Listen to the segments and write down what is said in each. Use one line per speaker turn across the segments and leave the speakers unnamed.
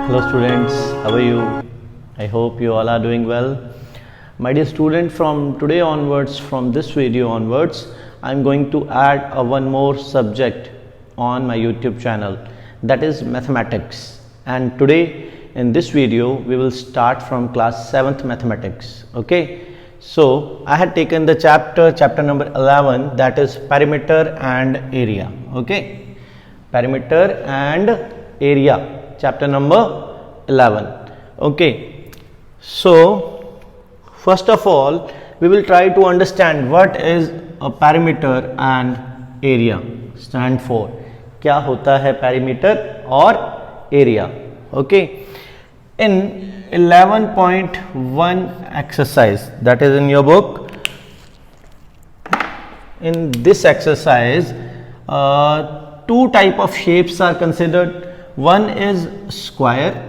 Hello students, how are you? I hope you all are doing well. My dear student, from today onwards, from this video onwards, I am going to add one more subject on my YouTube channel, that is mathematics. And today in this video we will start from class 7th mathematics. Okay, so I had taken the chapter number 11, that is perimeter and area. Okay, perimeter and area, chapter number 11. Okay, so first of all we will try to understand what is a perimeter and area stand for. क्या होता है perimeter और area? Okay, in 11.1 exercise, that is in your book, in this exercise two type of shapes are considered. One is square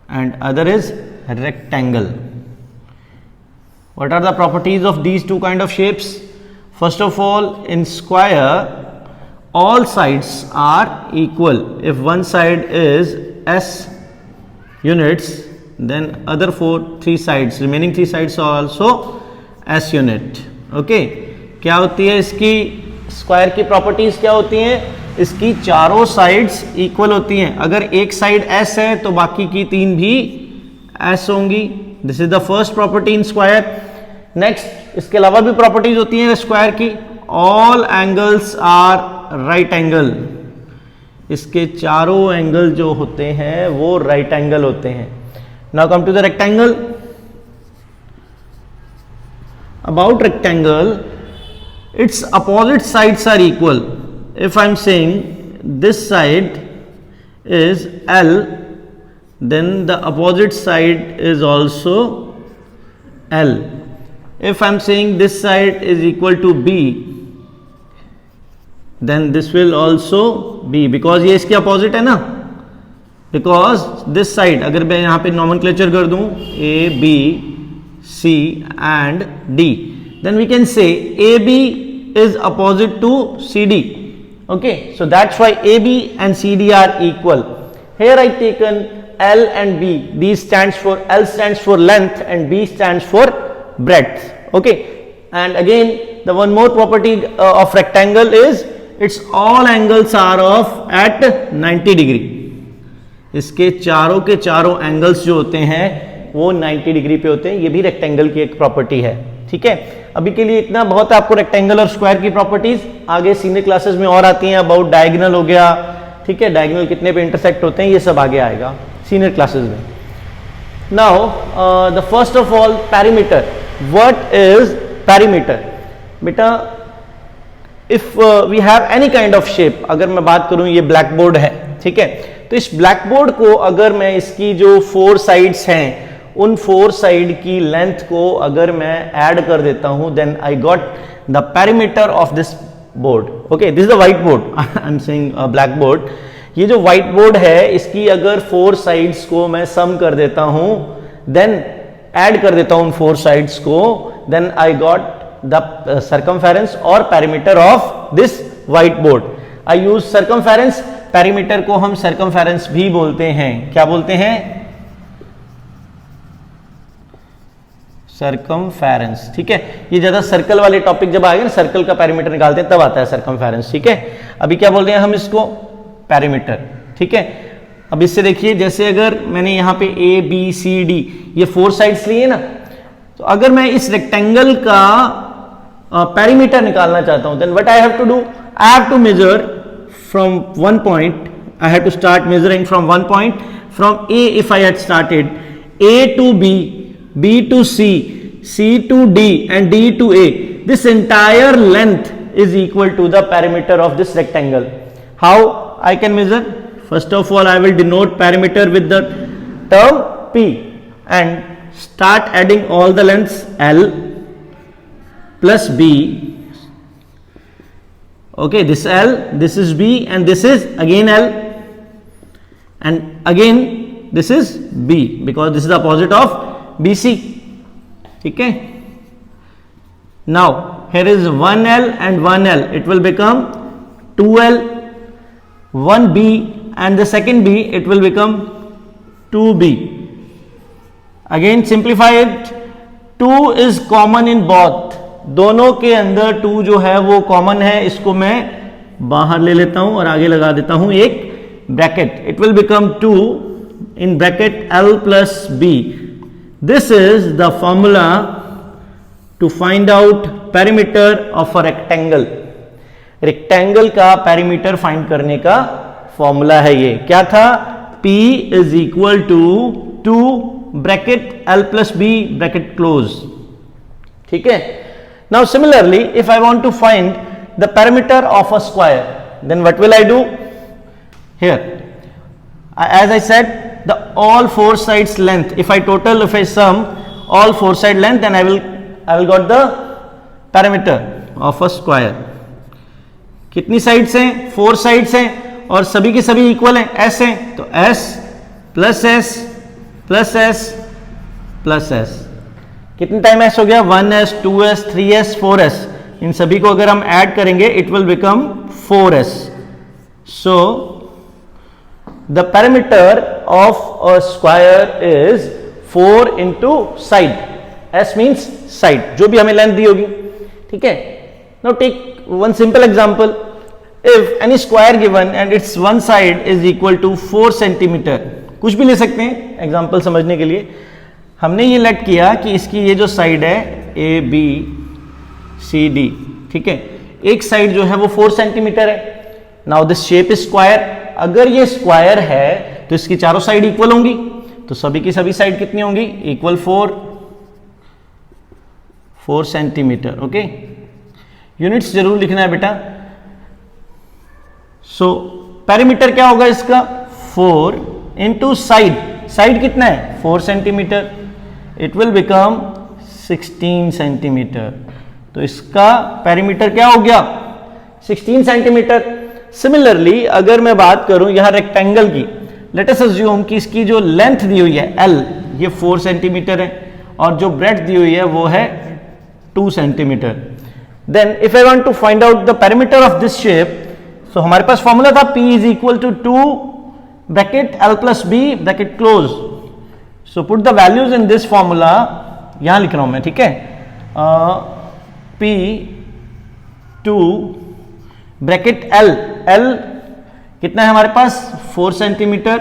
and other is rectangle. What are the properties of these two kind of shapes? First of all, in square all sides are equal. If one side is s units, then other remaining three sides are also s unit. Okay, क्या होती है इसकी square की properties? क्या होती हैं इसकी? चारों साइड्स इक्वल होती हैं. अगर एक साइड s है तो बाकी की तीन भी s होंगी. This is the first property in square. Next, इसके अलावा भी प्रॉपर्टीज होती हैं स्क्वायर की. All angles are right angle. इसके चारों एंगल जो होते हैं वो राइट एंगल होते हैं. Now come to the rectangle. About rectangle, its opposite sides are equal. If I am saying this side is L, then the opposite side is also L. If I am saying this side is equal to B, then this will also be, because ये इसके opposite है ना. Because this side, अगर मैं यहाँ पे nomenclature कर दूँ A, B, C and D, then we can say AB is opposite to CD. Okay, so that's why AB and CD are equal. Here I taken L and B. These stands for, L stands for length and B stands for breadth. Okay, and again the one more property of rectangle is its all angles are of at 90 degree. इसके चारों के चारों angles जो होते हैं वो 90 degree पे होते हैं. ये भी रेक्टेंगल की एक प्रॉपर्टी है. ठीक है, अभी के लिए इतना बहुत है आपको रेक्टेंगल और स्क्वायर की प्रॉपर्टीज. आगे सीनियर क्लासेस में और आती हैं. अबाउट डायगोनल हो गया. ठीक है, डायगोनल कितने पे इंटरसेक्ट होते हैं ये सब आगे आएगा सीनियर क्लासेस में. Now the first of all perimeter. What is perimeter? बेटा, if we have any kind of shape, अगर मैं बात करूं ये ब्लैक बोर्ड है. ठीक है, तो इस ब्लैक बोर्ड को अगर मैं इसकी जो 4 साइड्स हैं उन 4 साइड की लेंथ को अगर मैं ऐड कर देता हूं, then I got the perimeter of this board. Okay, this is the white board. I am saying black board. ये जो व्हाइट बोर्ड है इसकी अगर 4 साइड्स को मैं सम कर देता हूं, देन ऐड कर देता हूं उन 4 साइड्स को, then I got the circumference और perimeter of this white board. I use circumference. Perimeter को हम सर्कमफेरेंस भी बोलते हैं. क्या बोलते हैं? सर्कमफेरेंस. ठीक है, ये ज्यादा सर्कल वाले टॉपिक जब आएंगे ना, सर्कल का पेरीमीटर निकालते हैं तब आता है सर्कमफेरेंस. ठीक है, अभी क्या बोल रहे हैं हम इसको? पेरीमीटर. ठीक है, अब इससे देखिए, जैसे अगर मैंने यहाँ पे A, B, C, D ये 4 साइड्स लिए ना, तो अगर मैं इस रेक्टेंगल का पेरीमीटर निकालना चाहता हूं, then what I have to do? I have to measure from one point. I had to start measuring from one point. From A, if I had started, A to B, B to C, C to D and D to A, this entire length is equal to the perimeter of this rectangle. How I can measure? First of all, I will denote perimeter with the term P and start adding all the lengths. L plus B. Okay, this L, this is B and this is again L and again this is B, because this is the opposite of BC. ठीक है, now here is 1L and 1L, it will become 2L. 1B and the second b, it will become 2b. Again simplify it. 2 is common in both. दोनों के अंदर 2 जो है वो common है. इसको मैं बाहर ले लेता हूं और आगे लगा देता हूं एक bracket. It will become 2 in bracket L plus B. This is the formula to find out perimeter of a rectangle. Rectangle का perimeter find करने का formula है ये. क्या था? P is equal to 2 bracket L plus B bracket close. ठीक है? Now similarly, if I want to find the perimeter of a square, then what will I do? Here, as I said, the all four sides length, if I sum all four side length, then I will got the perimeter of a square. कितनी sides हैं? 4 sides हैं और सभी के सभी equal हैं, s हैं, तो s plus s plus s plus s. कितने टाइम s हो गया? 1s 2s 3s 4s. इन सभी को अगर हम ऐड करेंगे it will become 4s. So the perimeter of a square is 4 into side. S means side, जो भी हमें लेंथ दी होगी. ठीक है? Now take one simple example. If any square given and its one side is equal to 4 centimeter, कुछ भी ले सकते हैं एग्जाम्पल समझने के लिए. हमने ये लेट किया कि इसकी ये जो साइड है A B C D, ठीक है, एक साइड जो है वो 4 सेंटीमीटर है. Now this shape is square. अगर ये स्क्वायर है तो इसकी चारों साइड इक्वल होंगी, तो सभी की सभी साइड कितनी होंगी? Equal 4 centimetre. ओके, यूनिट्स जरूर लिखना है बेटा. सो पेरीमीटर क्या होगा इसका? 4 इंटू साइड. साइड कितना है? 4 centimetre. It will become 16 centimetre. तो इसका पेरीमीटर क्या हो गया? 16 सेंटीमीटर. सिमिलरली अगर मैं बात करूं यहां रेक्टेंगल की, लेट अस अज्यूम कि इसकी जो लेंथ दी हुई है L, ये 4 सेंटीमीटर है और जो ब्रेड्थ दी हुई है वो है 2 centimetre. Then if I want to find out the perimeter of this shape, so हमारे पास फॉर्मूला था P is equal to 2 bracket L plus B bracket close. So put the values in this formula. यहां लिख रहा हूं मैं, ठीक है. P 2 ब्रैकेट L कितना है हमारे पास? 4 सेंटीमीटर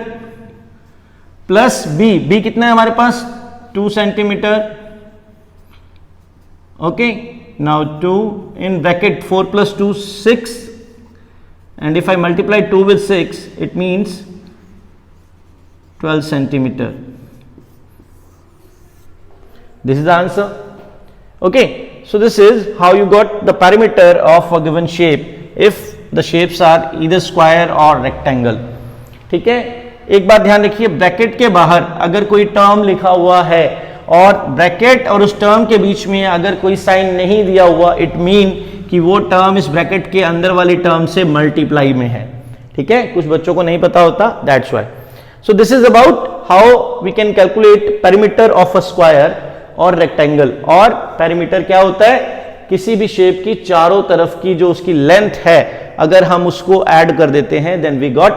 प्लस B कितना है हमारे पास? 2 centimetre. Okay, now 2 in bracket 4 plus 2 6, and if I multiply 2 with 6 it means 12 centimetre. This is the answer. Okay, so this is how you got the perimeter of a given shape if the shapes are either square or rectangle. ठीक है, एक बात ध्यान रखिए, bracket के बाहर अगर कोई टर्म लिखा हुआ है और ब्रैकेट और उस टर्म के बीच में अगर कोई साइन नहीं दिया हुआ, इट मीन कि वो टर्म इस ब्रैकेट के अंदर वाली टर्म से मल्टीप्लाई में है. ठीक है, कुछ बच्चों को नहीं पता होता, that's why. So this is about how we can calculate perimeter of a square और रेक्टेंगल. और पेरीमीटर क्या होता है? किसी भी शेप की चारों तरफ की जो उसकी लेंथ है, अगर हम उसको ऐड कर देते हैं then we got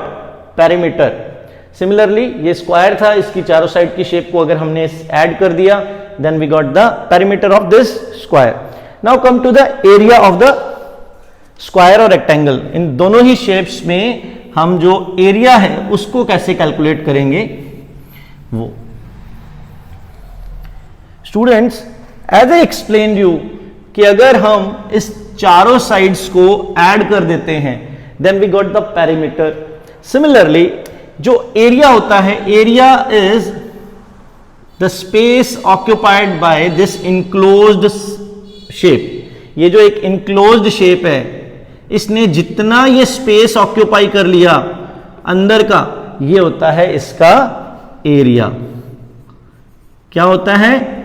perimeter. Similarly ये स्क्वायर था, इसकी चारों साइड की शेप को अगर हमने ऐड कर दिया then we got the perimeter of this square. Now come to the area of the square और रेक्टेंगल. इन दोनों ही शेप्स में हम जो एरिया है उसको कैसे कैलकुलेट करेंगे वो. Students, as I explain you कि अगर हम इस चारों साइड्स को ऐड कर देते हैं then we got the perimeter. Similarly जो एरिया होता है, area is the space occupied by this enclosed shape. ये जो एक इनक्लोज्ड शेप है, इसने जितना ये स्पेस ऑक्यूपाई कर लिया अंदर का, ये होता है इसका एरिया. क्या होता है?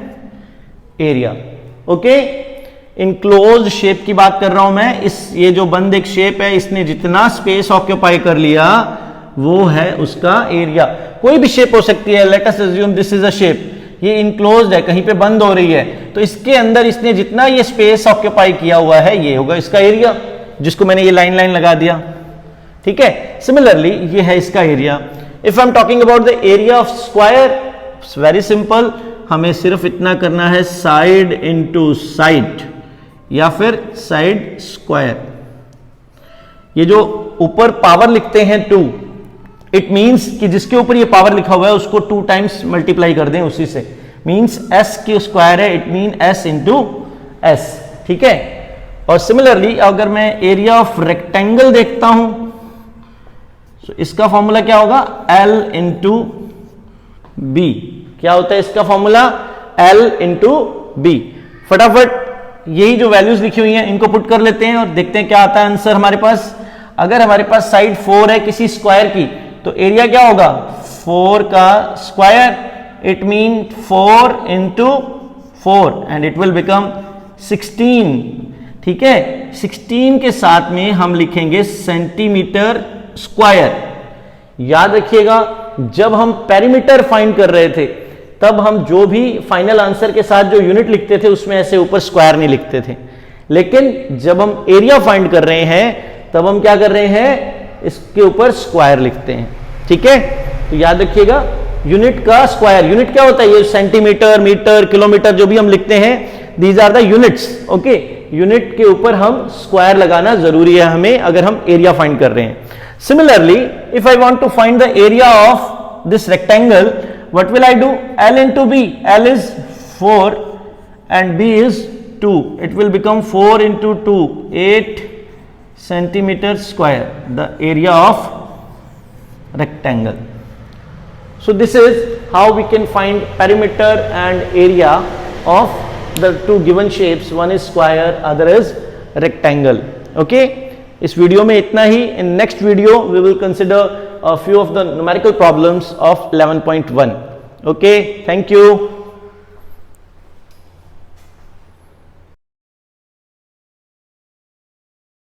एरिया. ओके, इनक्लोज्ड शेप की बात कर रहा हूं मैं. ये जो बंद एक शेप है, इसने जितना स्पेस ऑक्यूपाई कर लिया वो है उसका एरिया. कोई भी शेप हो सकती है. Let us assume this is a shape, ये इनक्लोज्ड है, कहीं पे बंद हो रही है, तो इसके अंदर इसने जितना ये स्पेस ऑक्यूपाई किया हुआ है ये होगा इसका एरिया, जिसको मैंने ये लाइन लाइन लगा दिया. ठीक है। सिमिलरली ये है इसका area. If I am talking about the area of square, it's very simple, हमें सिर्फ इतना करना है साइड इनटू साइड या फिर साइड स्क्वायर। ये जो ऊपर पावर लिखते हैं 2, इट मींस कि जिसके ऊपर ये पावर लिखा हुआ है उसको 2 टाइम्स मल्टीप्लाई कर दें उसी से, मींस s की स्क्वायर है, it mean s into S, ठीक है। और सिमिलरली अगर मैं एरिया ऑफ रेक्टेंगल देखता हूं तो इसका फॉर्मूला क्या होगा, L इंटू बी। क्या होता है इसका फॉर्मूला, L इंटू बी। फटाफट यही जो वैल्यूज लिखी हुई हैं इनको पुट कर लेते हैं और देखते हैं क्या आता है आंसर हमारे पास। अगर हमारे पास साइड 4 है किसी स्क्वायर की तो एरिया क्या होगा, 4 का square, it mean 4 into 4 and it will become 16, ठीक है। 16 के साथ में हम लिखेंगे सेंटीमीटर स्क्वायर। याद रखिएगा जब हम पेरीमीटर फाइंड कर रहे थे तब हम जो भी फाइनल आंसर के साथ जो यूनिट लिखते थे उसमें ऐसे ऊपर स्क्वायर नहीं लिखते थे, लेकिन जब हम एरिया फाइंड कर रहे हैं तब हम क्या कर रहे हैं, इसके ऊपर स्क्वायर लिखते हैं, ठीक है। तो याद रखिएगा यूनिट का स्क्वायर, यूनिट क्या होता है, ये सेंटीमीटर, मीटर, किलोमीटर जो भी हम लिखते हैं, these are the units, okay. Unit के ऊपर हम स्क्वायर लगाना जरूरी है हमें अगर हम एरिया फाइंड कर रहे हैं। Similarly, if I want to find the area of this rectangle, what will I do? L into B. L is 4 and B is 2. It will become 4 into 2, 8 centimeter square, the area of rectangle. So this is how we can find perimeter and area of the two given shapes. One is square, other is rectangle. Okay. इस video में इतना ही। In next video we will consider a few of the numerical problems of 11.1। Okay, thank you.